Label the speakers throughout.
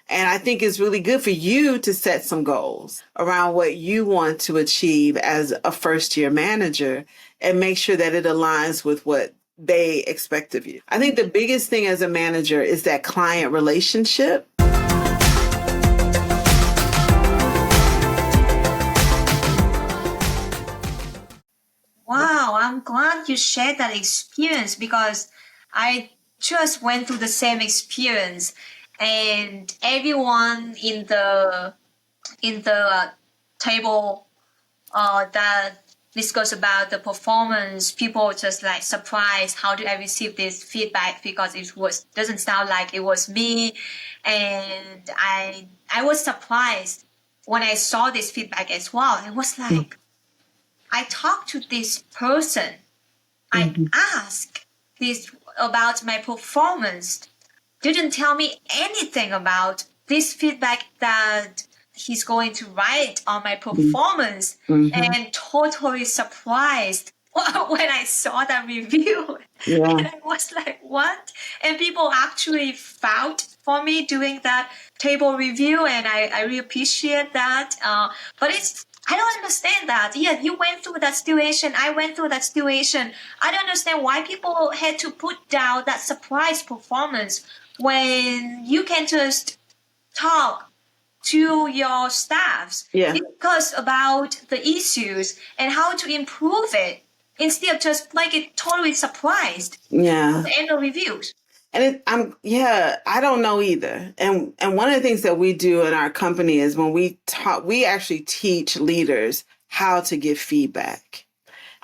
Speaker 1: And I think it's really good for you to set some goals around what you want to achieve as a first year manager and make sure that it aligns with what they expect of you. I think the biggest thing as a manager is that client relationship.
Speaker 2: Wow, I'm glad you shared that experience because I just went through the same experience, and everyone in the table that discuss about the performance, people just like surprised. How did I receive this feedback? Because it was doesn't sound like it was me, and I was surprised when I saw this feedback as well. It was like I talked to this person. I asked this about my performance. Didn't tell me anything about this feedback that he's going to write on my performance, and totally surprised when I saw that review.
Speaker 1: Yeah.
Speaker 2: And I was like, what? And people actually vouched for me doing that table review, and I really appreciate that. But I don't understand that. Yeah, you went through that situation. I went through that situation. I don't understand why people had to put down that surprise performance when you can just talk to your staffs,
Speaker 1: Yeah.
Speaker 2: discuss about the issues and how to improve it instead of just like it totally surprised
Speaker 1: Yeah.
Speaker 2: at the end of reviews.
Speaker 1: And I don't know either. And one of the things that we do in our company is when we actually teach leaders how to give feedback,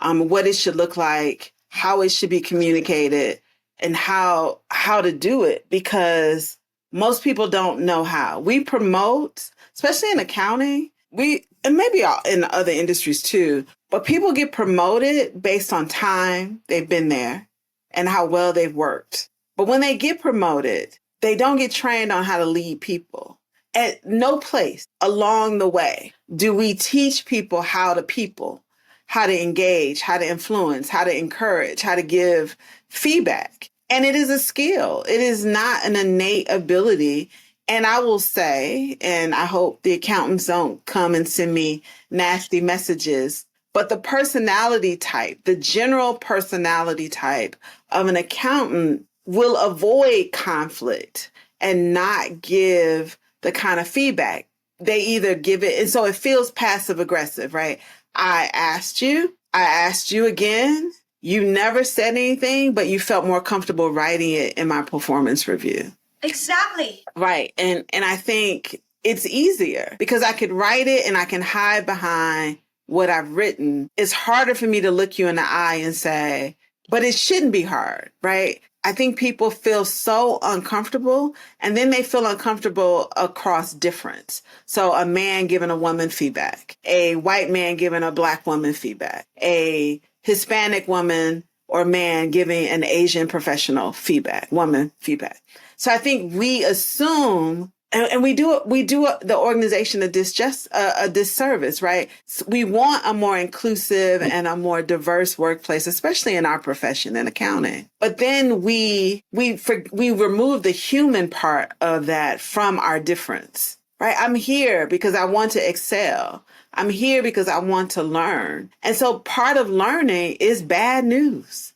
Speaker 1: what it should look like, how it should be communicated, and how to do it, because most people don't know how. We promote, especially in accounting, and maybe in other industries too, but people get promoted based on time they've been there and how well they've worked. But when they get promoted, they don't get trained on how to lead people. At no place along the way do we teach people, how to engage, how to influence, how to encourage, how to give feedback. And it is a skill. It is not an innate ability. And I will say, and I hope the accountants don't come and send me nasty messages, but the personality type, the general personality type of an accountant will avoid conflict and not give the kind of feedback. They either give it, and so it feels passive aggressive, right? I asked you again. You never said anything, but you felt more comfortable writing it in my performance review.
Speaker 2: Exactly.
Speaker 1: Right. And I think it's easier because I could write it and I can hide behind what I've written. It's harder for me to look you in the eye and say, but it shouldn't be hard, right? I think people feel so uncomfortable, and then they feel uncomfortable across difference. So a man giving a woman feedback, a white man giving a black woman feedback, a Hispanic woman or man giving an Asian professional feedback, woman feedback. So I think we assume, and we do the organization a disservice, right? So we want a more inclusive and a more diverse workplace, especially in our profession in accounting. But then we remove the human part of that from our difference, right? I'm here because I want to excel. I'm here because I want to learn. And so part of learning is bad news.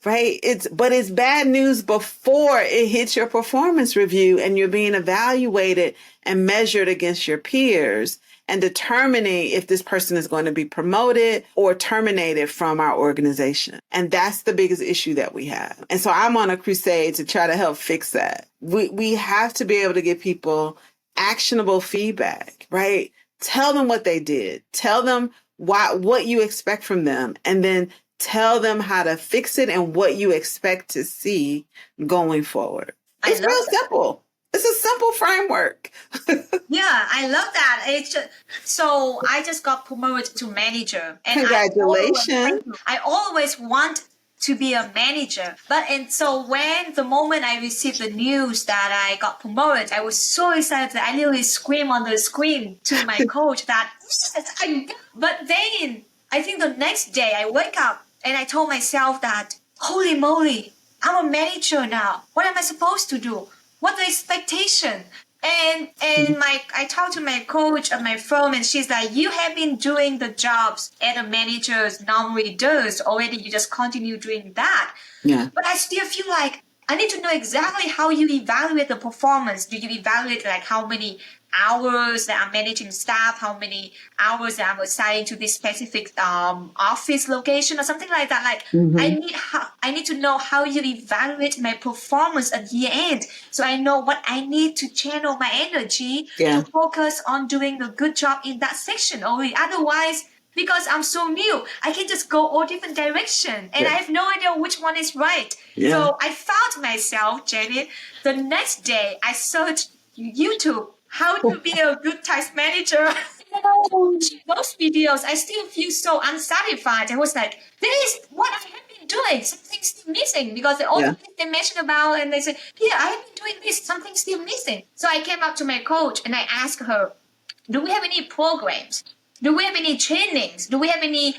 Speaker 1: Right? It's bad news before it hits your performance review and you're being evaluated and measured against your peers and determining if this person is going to be promoted or terminated from our organization. And that's the biggest issue that we have. And so I'm on a crusade to try to help fix that. We have to be able to give people actionable feedback, right? Tell them what they did. Tell them what you expect from them. And then tell them how to fix it and what you expect to see going forward. It's real simple. It's a simple framework.
Speaker 2: Yeah, I love that. So I just got promoted to manager. And
Speaker 1: Congratulations.
Speaker 2: I always want to be a manager. So when the moment I received the news that I got promoted, I was so excited that I literally screamed on the screen to my coach that, but then I think the next day I wake up and I told myself that, holy moly, I'm a manager now. What am I supposed to do? What's the expectation? And I talked to my coach at my firm, and she's like, you have been doing the jobs that a manager normally does already. You just continue doing that.
Speaker 1: Yeah.
Speaker 2: But I still feel like I need to know exactly how you evaluate the performance. Do you evaluate like how many hours that I'm managing staff, how many hours that I'm assigning to this specific office location or something like that? Like I need to know how you evaluate my performance at the end, so I know what I need to channel my energy
Speaker 1: Yeah.
Speaker 2: to focus on doing a good job in that section. Only otherwise, because I'm so new, I can just go all different direction, and I have no idea which one is right.
Speaker 1: Yeah.
Speaker 2: So I found myself, Janet, the next day I searched YouTube how to be a good task manager. Those videos, I still feel so unsatisfied. I was like, this is what I have been doing. Something's still missing, because all the things they mentioned about, and they said, yeah, I have been doing this. Something's still missing. So I came up to my coach and I asked her, do we have any programs? Do we have any trainings? Do we have any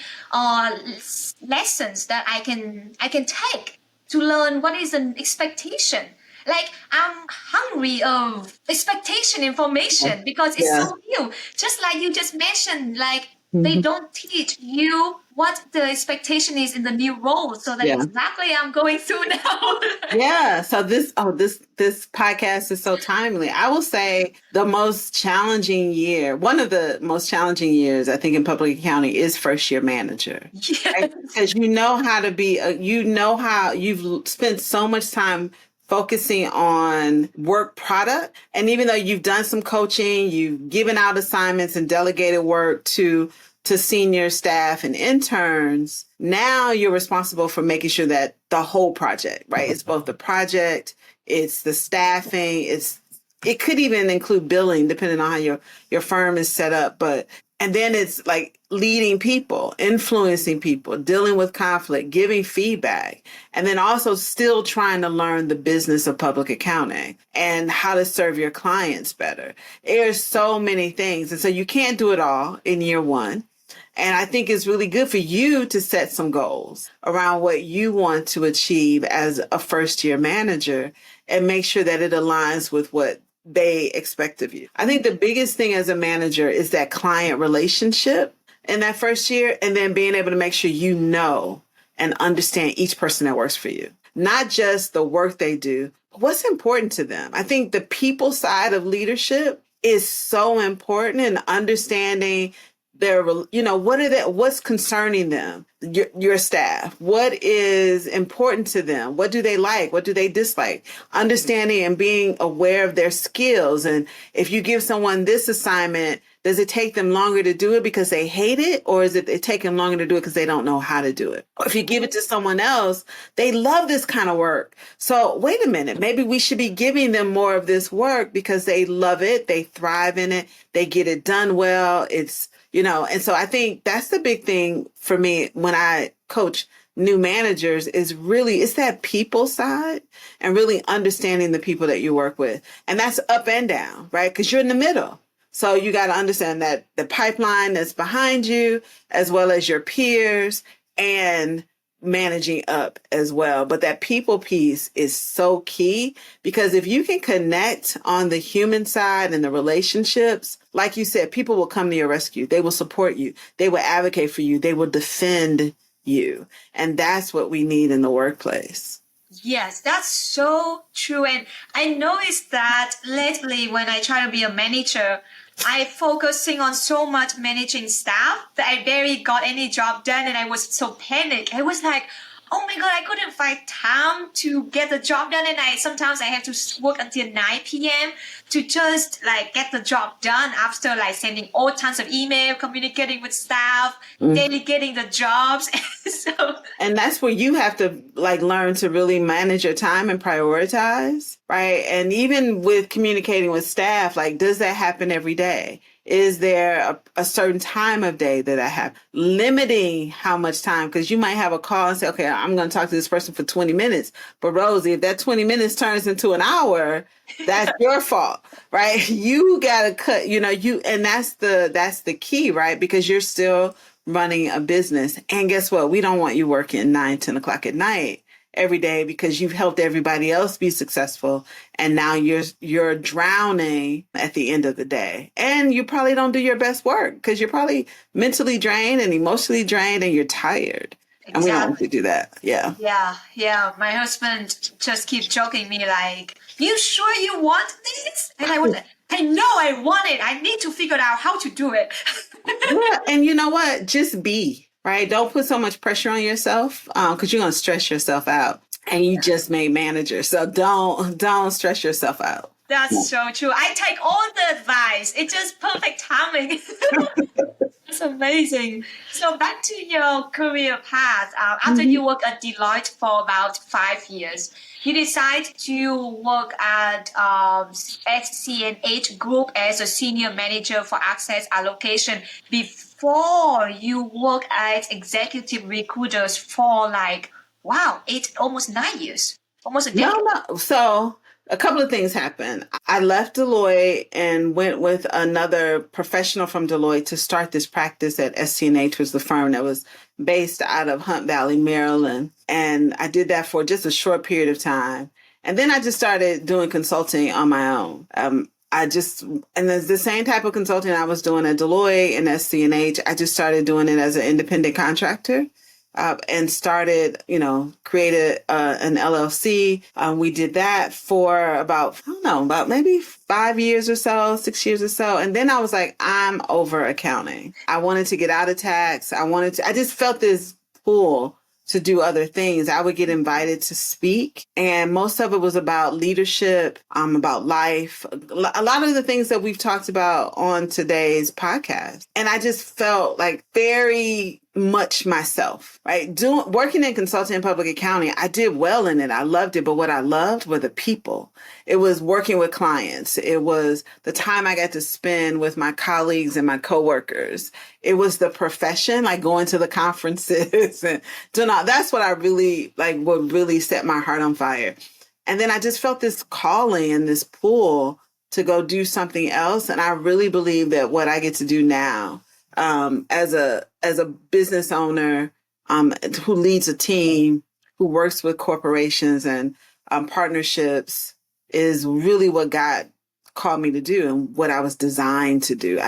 Speaker 2: lessons that I can take to learn what is an expectation? Like, I'm hungry of expectation information because it's so new. Just like you just mentioned, like they don't teach you what the expectation is in the new role. So that's exactly I'm going through now.
Speaker 1: Yeah. So this podcast is so timely. I will say the most challenging year, one of the most challenging years, I think, in public accounting is first year manager.
Speaker 2: Yes.
Speaker 1: Right? Because you know how to be, how you've spent so much time focusing on work product. And even though you've done some coaching, you've given out assignments and delegated work to senior staff and interns, now you're responsible for making sure that the whole project, right? It's both the project, it's the staffing, it could even include billing, depending on how your firm is set up. And then it's like leading people, influencing people, dealing with conflict, giving feedback, and then also still trying to learn the business of public accounting and how to serve your clients better. There's so many things. And so you can't do it all in year one. And I think it's really good for you to set some goals around what you want to achieve as a first year manager and make sure that it aligns with what they expect of you. I think the biggest thing as a manager is that client relationship in that first year, and then being able to make sure you know and understand each person that works for you, not just the work they do, but what's important to them. I think the people side of leadership is so important in understanding what's concerning them, your staff, what is important to them, what do they like, what do they dislike, understanding and being aware of their skills. And if you give someone this assignment, does it take them longer to do it because they hate it, or is it taking longer to do it because they don't know how to do it? Or if you give it to someone else, they love this kind of work. So wait a minute, maybe we should be giving them more of this work because they love it, they thrive in it, they get it done well. And so I think that's the big thing for me when I coach new managers is really, it's that people side and really understanding the people that you work with. And that's up and down, right? Because you're in the middle. So you got to understand that the pipeline that's behind you, as well as your peers, and managing up as well. But that people piece is so key, because if you can connect on the human side and the relationships, like you said, people will come to your rescue. They will support you. They will advocate for you. They will defend you. And that's what we need in the workplace.
Speaker 2: Yes, that's so true. And I noticed that lately when I try to be a manager, I focusing on so much managing staff that I barely got any job done, and I was so panicked. I was like, oh my God, I couldn't find time to get the job done. And sometimes I have to work until 9 p.m. to just like get the job done after like sending all tons of email, communicating with staff, delegating the jobs.
Speaker 1: And that's where you have to like learn to really manage your time and prioritize, right? And even with communicating with staff, like, does that happen every day? Is there a certain time of day that I have? Limiting how much time, because you might have a call and say, okay, I'm going to talk to this person for 20 minutes. But Rosey, if that 20 minutes turns into an hour, that's your fault, right? You got to cut, and that's the key, right? Because you're still running a business. And guess what? We don't want you working 9, 10 o'clock at night every day because you've helped everybody else be successful. And now you're drowning at the end of the day. And you probably don't do your best work because you're probably mentally drained and emotionally drained and you're tired. And we don't want to do that. Yeah.
Speaker 2: Yeah. My husband just keeps joking me like, you sure you want this? And I know I want it. I need to figure out how to do it.
Speaker 1: Yeah. And you know what? Just be, right? Don't put so much pressure on yourself because you're going to stress yourself out. And you just made manager. So don't stress yourself out.
Speaker 2: That's so true. I take all the advice. It's just perfect timing. That's amazing. So back to your career path. After you work at Deloitte for about 5 years, you decide to work at SCNH Group as a senior manager for access allocation before you work as executive recruiters for almost 9 years, almost a decade.
Speaker 1: No. So a couple of things happened. I left Deloitte and went with another professional from Deloitte to start this practice at SCNH, which was the firm that was based out of Hunt Valley, Maryland. And I did that for just a short period of time. And then I just started doing consulting on my own. And there's the same type of consulting I was doing at Deloitte and SCNH. I just started doing it as an independent contractor. And started, created an LLC. We did that for about maybe 5 years or so, 6 years or so. And then I was like, I'm over accounting. I wanted to get out of tax. I just felt this pull to do other things. I would get invited to speak, and most of it was about leadership, about life, a lot of the things that we've talked about on today's podcast. And I just felt like very much myself, right? Working in consulting and public accounting, I did well in it. I loved it. But what I loved were the people. It was working with clients. It was the time I got to spend with my colleagues and my coworkers. It was the profession, like going to the conferences and doing all. That's what I really what really set my heart on fire. And then I just felt this calling and this pull to go do something else. And I really believe that what I get to do now, as a business owner who leads a team, who works with corporations and partnerships, is really what God called me to do and what I was designed to do.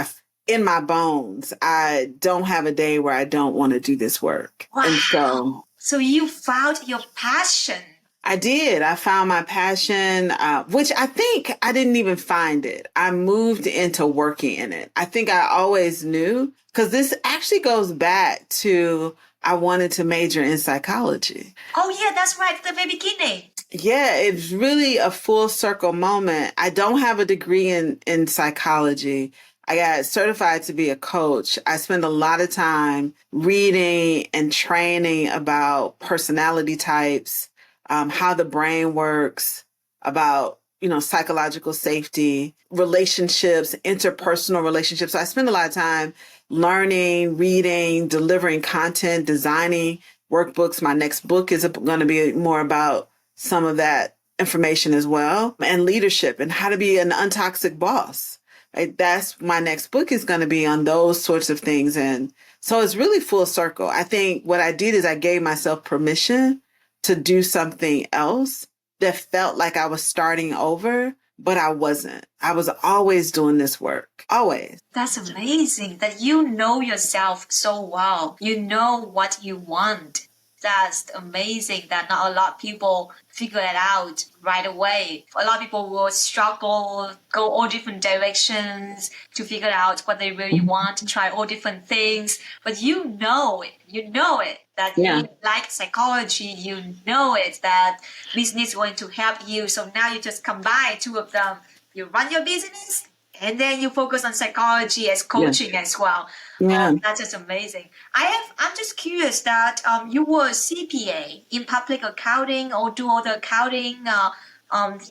Speaker 1: In my bones, I don't have a day where I don't want to do this work.
Speaker 2: Wow.
Speaker 1: And
Speaker 2: so you found your passion.
Speaker 1: I did. I found my passion, which I think I didn't even find it. I moved into working in it. I think I always knew, because this actually goes back to I wanted to major in psychology.
Speaker 2: Oh, yeah, that's right. At the very beginning.
Speaker 1: Yeah, it's really a full circle moment. I don't have a degree in psychology. I got certified to be a coach. I spend a lot of time reading and training about personality types, how the brain works, about, psychological safety, relationships, interpersonal relationships. So I spend a lot of time learning, reading, delivering content, designing workbooks. My next book is going to be more about some of that information as well, and leadership and how to be an untoxic boss. Right? That's my next book is going to be on those sorts of things. And so it's really full circle. I think what I did is I gave myself permission to do something else that felt like I was starting over, but I wasn't. I was always doing this work, always.
Speaker 2: That's amazing that you know yourself so well. You know what you want. That's amazing that not a lot of people figure it out right away. A lot of people will struggle, go all different directions to figure out what they really want, try all different things. But you know it, that you like psychology, you know it, that business is going to help you. So now you just combine two of them. You run your business and then you focus on psychology as coaching as well.
Speaker 1: Yeah.
Speaker 2: That's just amazing. I'm just curious that you were a CPA in public accounting or do all the accounting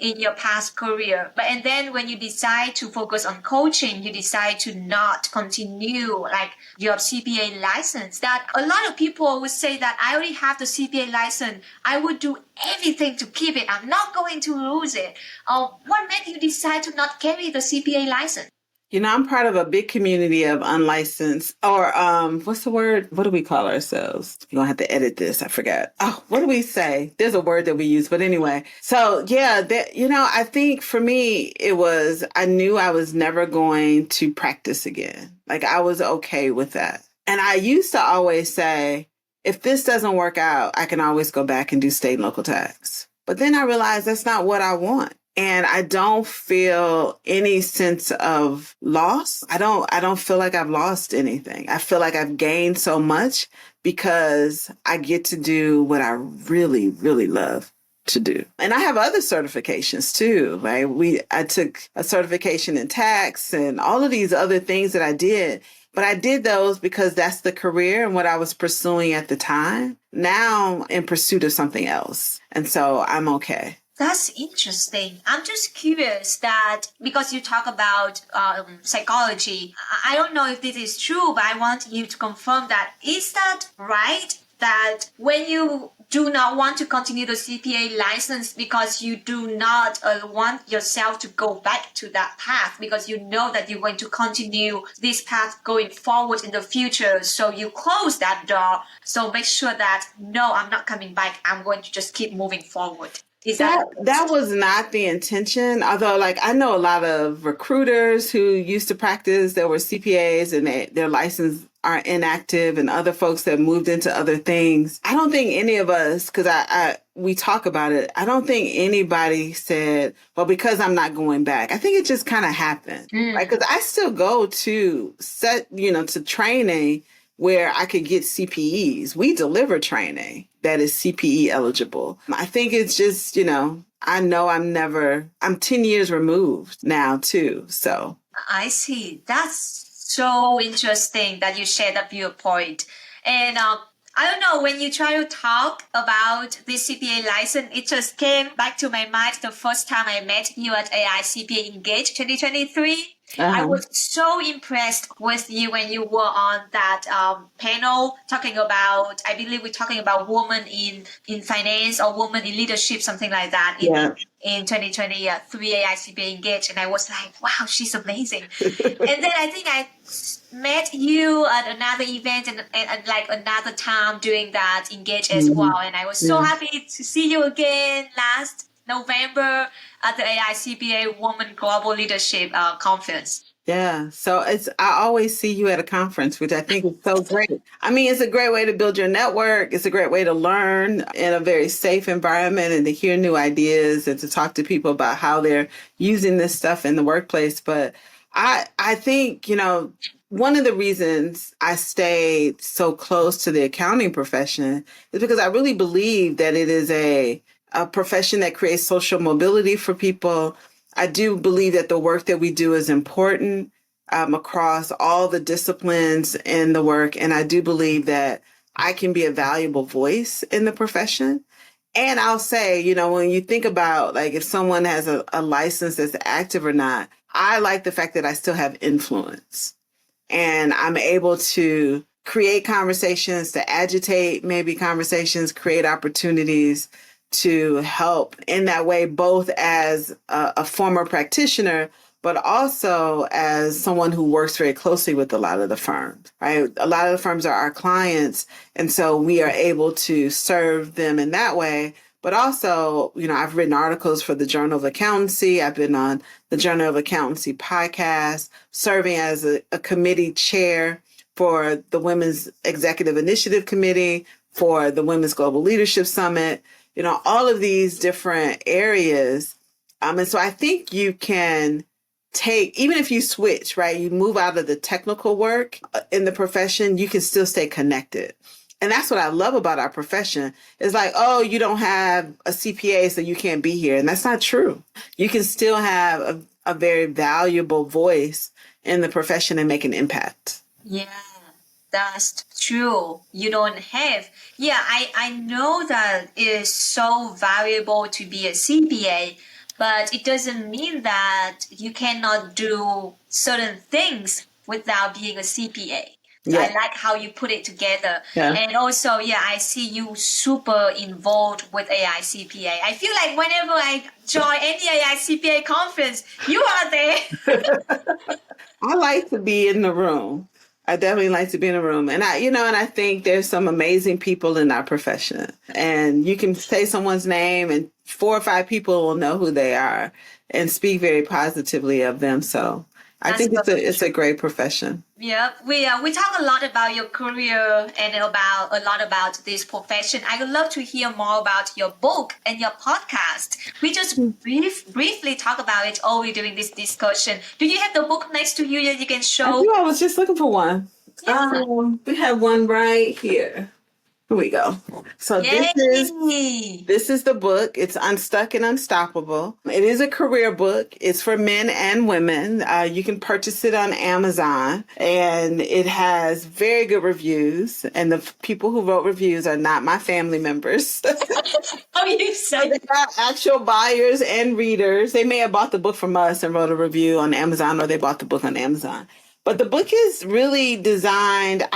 Speaker 2: in your past career. And then when you decide to focus on coaching, you decide to not continue like your CPA license. That a lot of people would say that I already have the CPA license. I would do everything to keep it. I'm not going to lose it. What made you decide to not carry the CPA license?
Speaker 1: I'm part of a big community of unlicensed or what's the word? What do we call ourselves? You're gonna have to edit this. I forgot. Oh, what do we say? There's a word that we use, but anyway. So yeah, I think for me I knew I was never going to practice again. Like I was okay with that. And I used to always say, if this doesn't work out, I can always go back and do state and local tax. But then I realized that's not what I want. And I don't feel any sense of loss. I don't feel like I've lost anything. I feel like I've gained so much because I get to do what I really, really love to do. And I have other certifications too, right? I took a certification in tax and all of these other things that I did. But I did those because that's the career and what I was pursuing at the time. Now I'm in pursuit of something else. And so I'm okay.
Speaker 2: That's interesting. I'm just curious that because you talk about psychology, I don't know if this is true, but I want you to confirm that. Is that right? That when you do not want to continue the CPA license because you do not want yourself to go back to that path because you know that you're going to continue this path going forward in the future. So you close that door. So make sure that, no, I'm not coming back. I'm going to just keep moving forward.
Speaker 1: That was not the intention. Although, like, I know a lot of recruiters who used to practice that were CPAs and their license are inactive, and other folks that moved into other things. I don't think any of us, because we talk about it, I don't think anybody said, well, because I'm not going back. I think it just kind of happened. Right? Because I still go to to training where I could get CPEs. We deliver training that is CPE eligible. I think it's just, I know I'm 10 years removed now too. So
Speaker 2: I see. That's so interesting that you shared that viewpoint. And I don't know, when you try to talk about this CPA license, it just came back to my mind the first time I met you at AI CPA Engage 2023. I was so impressed with you when you were on that panel talking about, I believe we're talking about women in finance or women in leadership, something like that in 2023 AICPA Engage. And I was like, wow, she's amazing. And then I think I met you at another event and like another time doing that Engage as well. And I was so happy to see you again last November at the AICPA Women Global Leadership Conference.
Speaker 1: Yeah. So I always see you at a conference, which I think is so great. I mean, it's a great way to build your network. It's a great way to learn in a very safe environment and to hear new ideas and to talk to people about how they're using this stuff in the workplace. But I think, one of the reasons I stayed so close to the accounting profession is because I really believe that it is a profession that creates social mobility for people. I do believe that the work that we do is important across all the disciplines in the work. And I do believe that I can be a valuable voice in the profession. And I'll say, when you think about like if someone has a license that's active or not, I like the fact that I still have influence and I'm able to create conversations, to agitate maybe conversations, create opportunities to help in that way, both as a former practitioner, but also as someone who works very closely with a lot of the firms, right? A lot of the firms are our clients. And so we are able to serve them in that way. But also, I've written articles for the Journal of Accountancy. I've been on the Journal of Accountancy podcast, serving as a committee chair for the Women's Executive Initiative Committee, for the Women's Global Leadership Summit, all of these different areas. And so I think you can take, even if you switch, right, you move out of the technical work in the profession, you can still stay connected. And that's what I love about our profession. It's like, oh, you don't have a CPA, so you can't be here. And that's not true. You can still have a very valuable voice in the profession and make an impact.
Speaker 2: Yeah, that's true. You don't have. Yeah, I know that it is so valuable to be a CPA, but it doesn't mean that you cannot do certain things without being a CPA. Yeah. I like how you put it together. Yeah. And also, I see you super involved with AICPA. I feel like whenever I join any AICPA conference, you are there.
Speaker 1: I like to be in the room. I definitely like to be in the room. And I think there's some amazing people in our profession. And you can say someone's name and 4 or 5 people will know who they are and speak very positively of them. So I
Speaker 2: That's
Speaker 1: think it's a great profession.
Speaker 2: Yeah, we talk a lot about your career and about a lot about this profession. I would love to hear more about your book and your podcast. We just briefly talk about it all during this discussion. Do you have the book next to you that you can
Speaker 1: I
Speaker 2: show?
Speaker 1: do. I was just looking for one.
Speaker 2: Yeah.
Speaker 1: We have one right here. Here we go. So
Speaker 2: Yay!
Speaker 1: this is the book. It's Unstuck and Unstoppable. It is a career book. It's for men and women. You can purchase it on Amazon, and it has very good reviews. And the people who wrote reviews are not my family members.
Speaker 2: Oh, you say
Speaker 1: They are actual buyers and readers. They may have bought the book from us and wrote a review on Amazon, or they bought the book on Amazon. But the book is really designed.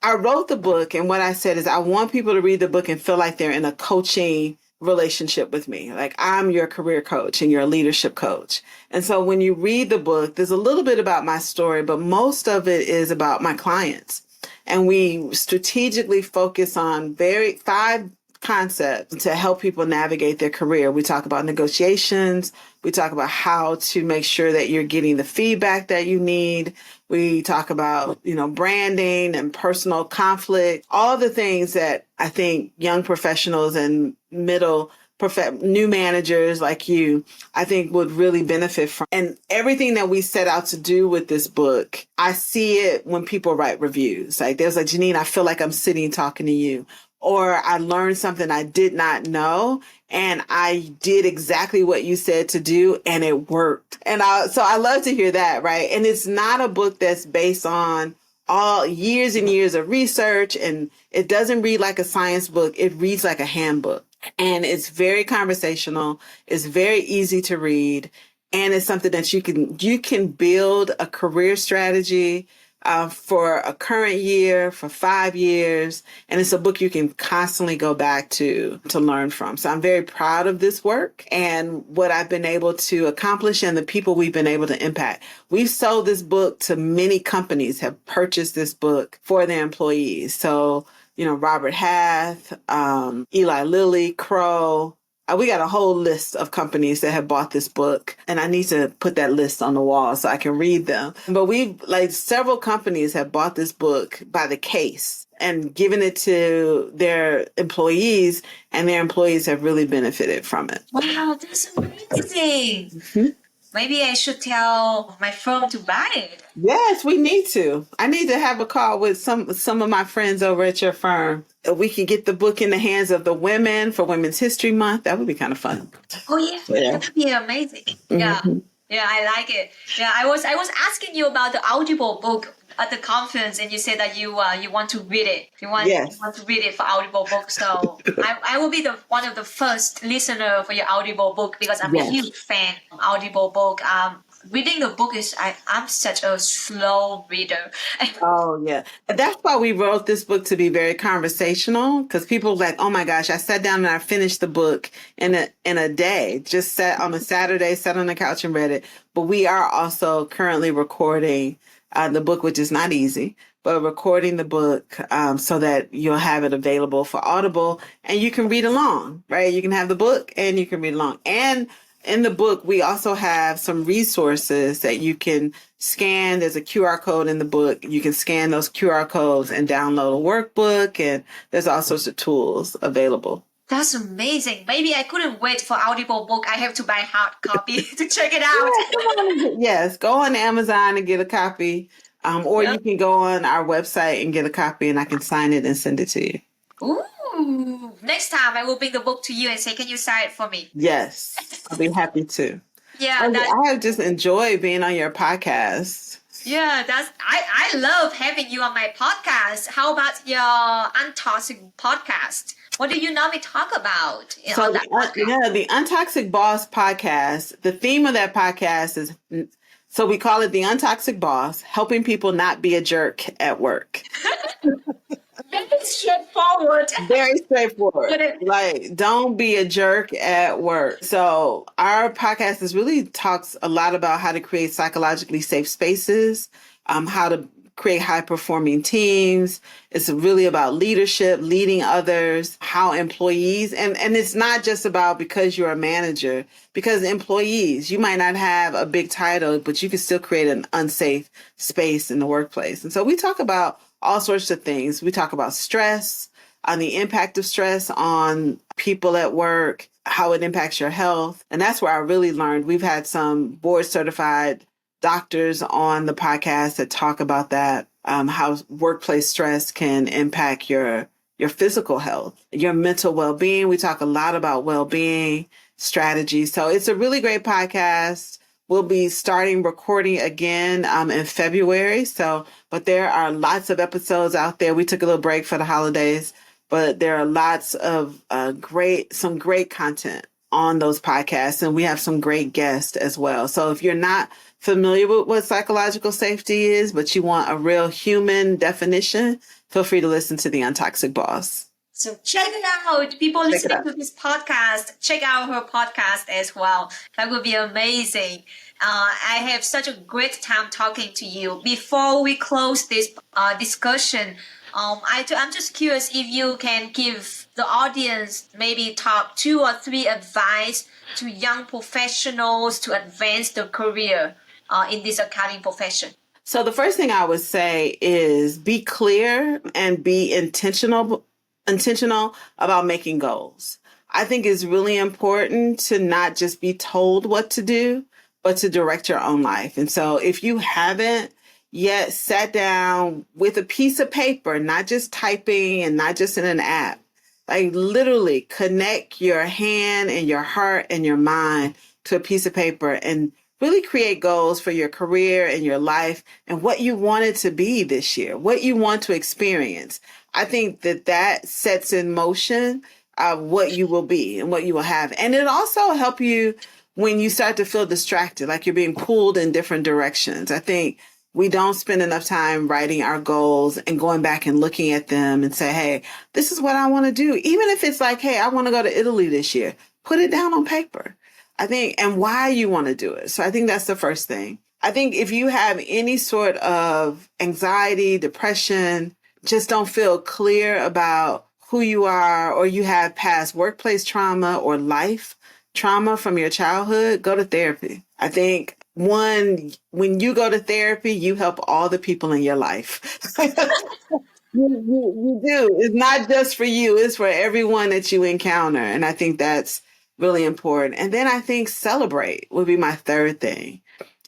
Speaker 1: I wrote the book, and what I said is I want people to read the book and feel like they're in a coaching relationship with me. Like I'm your career coach and your leadership coach. And so when you read the book, there's a little bit about my story, but most of it is about my clients. And we strategically focus on 5 concepts to help people navigate their career. We talk about negotiations. We talk about how to make sure that you're getting the feedback that you need. We talk about, branding and personal conflict, all the things that I think young professionals and new managers like you, I think would really benefit from. And everything that we set out to do with this book, I see it when people write reviews. Like there's like, Jeannine, I feel like I'm sitting talking to you. Or I learned something I did not know, and I did exactly what you said to do, and it worked. And so I love to hear that, right? And it's not a book that's based on all years and years of research, and it doesn't read like a science book. It reads like a handbook, and it's very conversational. It's very easy to read, and it's something that you can build a career strategy for a current year, for 5 years. And it's a book you can constantly go back to learn from. So I'm very proud of this work and what I've been able to accomplish and the people we've been able to impact. We've sold this book to many companies, have purchased this book for their employees. So, Robert Half, Eli Lilly, Crow. We got a whole list of companies that have bought this book, and I need to put that list on the wall so I can read them. But several companies have bought this book by the case and given it to their employees, and their employees have really benefited from it.
Speaker 2: Wow, that's amazing. Maybe I should tell my firm to buy it.
Speaker 1: Yes, we need to. I need to have a call with some of my friends over at your firm. We can get the book in the hands of the women for Women's History Month. That would be kind of fun.
Speaker 2: Oh yeah, that would be amazing. Yeah, yeah, I like it. Yeah, I was asking you about the Audible book at the conference, and you said that you want to read it. You want to read it for Audible book. So I will be one of the first listener for your Audible book because I'm a huge fan of Audible book. Reading the book I'm such a slow reader.
Speaker 1: Oh yeah, that's why we wrote this book, to be very conversational, because people like, oh my gosh, I sat down and I finished the book in a day. Just sat on a Saturday, sat on the couch and read it. But we are also currently recording the book, which is not easy, but recording the book so that you'll have it available for Audible and you can read along, right? You can have the book and you can read along. And in the book, we also have some resources that you can scan. There's a QR code in the book. You can scan those QR codes and download a workbook, and there's all sorts of tools available.
Speaker 2: That's amazing. Maybe I couldn't wait for Audible book. I have to buy hard copy to check it out.
Speaker 1: Yes, go on Amazon and get a copy. Or you can go on our website and get a copy, and I can sign it and send it to you.
Speaker 2: Ooh. Next time I will bring the book to you and say, can you sign it for me?
Speaker 1: Yes, I'll be happy to.
Speaker 2: Yeah.
Speaker 1: I have just enjoyed being on your podcast.
Speaker 2: Yeah, I love having you on my podcast. How about your Untoxic podcast? What do you normally talk about on that podcast?
Speaker 1: The Untoxic Boss podcast, the theme of that podcast is, so we call it the Untoxic Boss, helping people not be a jerk at work.
Speaker 2: Very straightforward.
Speaker 1: Very straightforward.
Speaker 2: Put it.
Speaker 1: Like, don't be a jerk at work. So our podcast is really talks a lot about how to create psychologically safe spaces, how to create high performing teams. It's really about leadership, leading others, how employees, and it's not just about because you're a manager, because employees, you might not have a big title, but you can still create an unsafe space in the workplace. And so we talk about all sorts of things. We talk about stress, on the impact of stress on people at work, how it impacts your health. And that's where I really learned. We've had some board certified doctors on the podcast that talk about that, how workplace stress can impact your physical health, your mental well-being. We talk a lot about well-being strategies. So it's a really great podcast. We'll be starting recording again in February. But there are lots of episodes out there. We took a little break for the holidays, but there are lots of some great content on those podcasts, and we have some great guests as well. So if you're not familiar with what psychological safety is, but you want a real human definition, feel free to listen to The Untoxic Boss.
Speaker 2: So check it out. People listening to this podcast, check out her podcast as well. That would be amazing. I have such a great time talking to you. Before we close this discussion, I'm just curious if you can give the audience maybe top 2 or 3 advice to young professionals to advance their career in this accounting profession.
Speaker 1: So the first thing I would say is be clear and be intentional about making goals. I think it's really important to not just be told what to do, but to direct your own life. And so if you haven't yet sat down with a piece of paper, not just typing and not just in an app, like literally connect your hand and your heart and your mind to a piece of paper and really create goals for your career and your life and what you want it to be this year, what you want to experience. I think that sets in motion what you will be and what you will have. And it also help you when you start to feel distracted, like you're being pulled in different directions. I think we don't spend enough time writing our goals and going back and looking at them and say, hey, this is what I want to do. Even if it's like, hey, I want to go to Italy this year, put it down on paper. I think, and why you want to do it. So I think that's the first thing. I think if you have any sort of anxiety, depression, just don't feel clear about who you are, or you have past workplace trauma or life trauma from your childhood, go to therapy. I think when you go to therapy, you help all the people in your life. You do. It's not just for you. It's for everyone that you encounter. And I think that's really important. And then I think celebrate would be my third thing.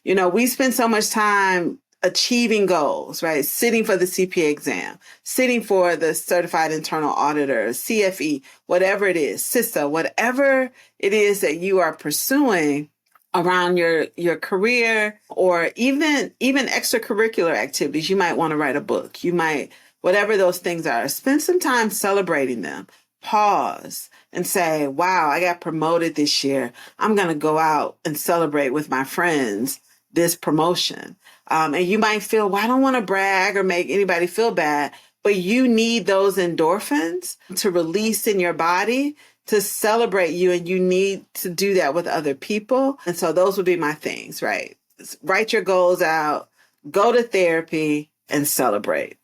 Speaker 1: You know, we spend so much time achieving goals, right? Sitting for the CPA exam, sitting for the certified internal auditor, CFE, whatever it is, CISA, whatever it is that you are pursuing around your career, or even extracurricular activities. You might want to write a book. You might, whatever those things are, spend some time celebrating them. Pause and say, wow, I got promoted this year. I'm going to go out and celebrate with my friends this promotion. And you might feel, well, I don't want to brag or make anybody feel bad, but you need those endorphins to release in your body to celebrate you. And you need to do that with other people. And so those would be my things, right? Write your goals out, go to therapy, and celebrate.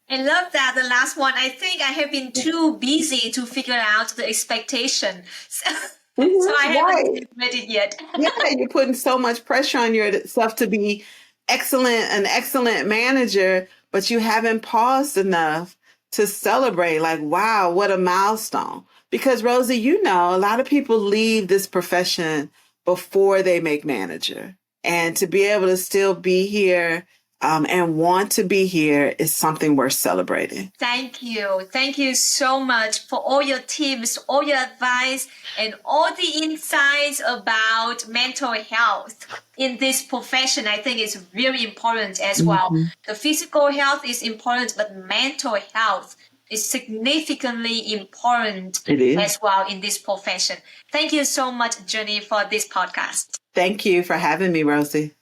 Speaker 2: I love that. The last one, I think I have been too busy to figure out the expectation. So I haven't read it yet.
Speaker 1: Yeah, you're putting so much pressure on yourself to be an excellent manager, but you haven't paused enough to celebrate, like, wow, what a milestone. Because Rosey, you know, a lot of people leave this profession before they make manager. And to be able to still be here and want to be here is something worth celebrating.
Speaker 2: Thank you. Thank you so much for all your tips, all your advice, and all the insights about mental health in this profession. I think it's very important as well. The physical health is important, but mental health is significantly important as well in this profession. Thank you so much, Jeannine, for this podcast.
Speaker 1: Thank you for having me, Rosey.